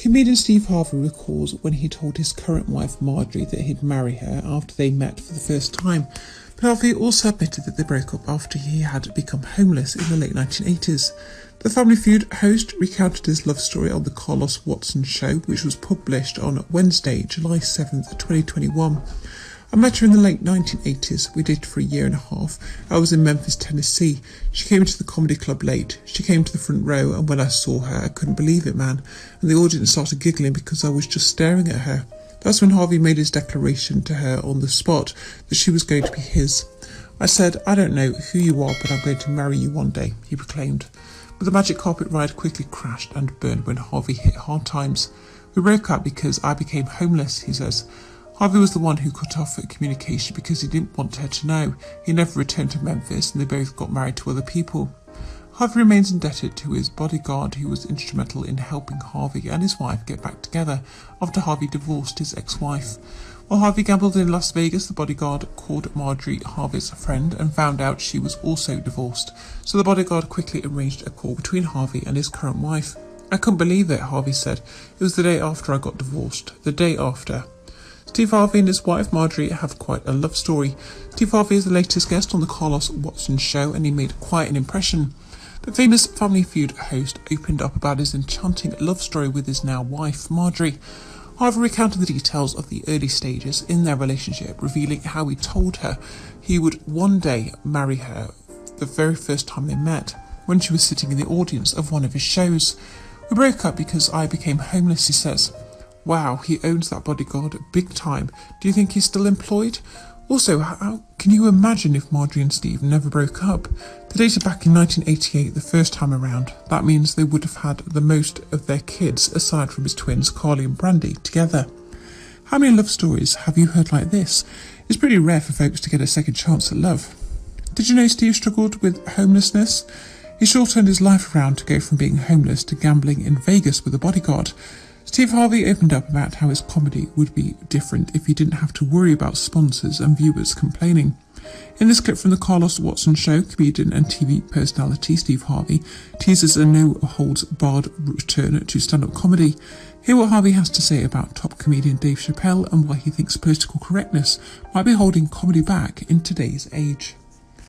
Comedian Steve Harvey recalls when he told his current wife Marjorie that he'd marry her after they met for the first time. But Harvey also admitted that they broke up after he had become homeless in the late 1980s. The Family Feud host recounted his love story on the Carlos Watson Show, which was published on Wednesday, July 7th, 2021. I met her in the late 1980s. We dated for a year and a half. I was in Memphis, Tennessee. She came into the comedy club late. She came to the front row, and when I saw her, I couldn't believe it, man. And the audience started giggling because I was just staring at her. That's when Harvey made his declaration to her on the spot that she was going to be his. I said, "I don't know who you are, but I'm going to marry you one day," he proclaimed. But the magic carpet ride quickly crashed and burned when Harvey hit hard times. "We broke up because I became homeless," he says. Harvey was the one who cut off communication because he didn't want her to know. He never returned to Memphis, and they both got married to other people. Harvey remains indebted to his bodyguard, who was instrumental in helping Harvey and his wife get back together after Harvey divorced his ex-wife. While Harvey gambled in Las Vegas, the bodyguard called Marjorie, Harvey's friend, and found out she was also divorced. So the bodyguard quickly arranged a call between Harvey and his current wife. "I couldn't believe it," Harvey said. "It was the day after I got divorced. The day after." Steve Harvey and his wife Marjorie have quite a love story. Steve Harvey is the latest guest on the Carlos Watson Show, and he made quite an impression. The famous Family Feud host opened up about his enchanting love story with his now wife Marjorie. Harvey recounted the details of the early stages in their relationship, revealing how he told her he would one day marry her the very first time they met, when she was sitting in the audience of one of his shows. "We broke up because I became homeless," he says. Wow, he owns that bodyguard big time. Do you think he's still employed? Also, how can you imagine if Marjorie and Steve never broke up? They dated back in 1988 the first time around. That means they would have had the most of their kids, aside from his twins Carly and Brandy, together. How many love stories have you heard like this? It's pretty rare for folks to get a second chance at love. Did you know Steve struggled with homelessness? He sure turned his life around to go from being homeless to gambling in Vegas with a bodyguard. Steve Harvey opened up about how his comedy would be different if he didn't have to worry about sponsors and viewers complaining. In this clip from the Carlos Watson Show, comedian and TV personality Steve Harvey teases a no-holds-barred return to stand-up comedy. Hear what Harvey has to say about top comedian Dave Chappelle and why he thinks political correctness might be holding comedy back in today's age.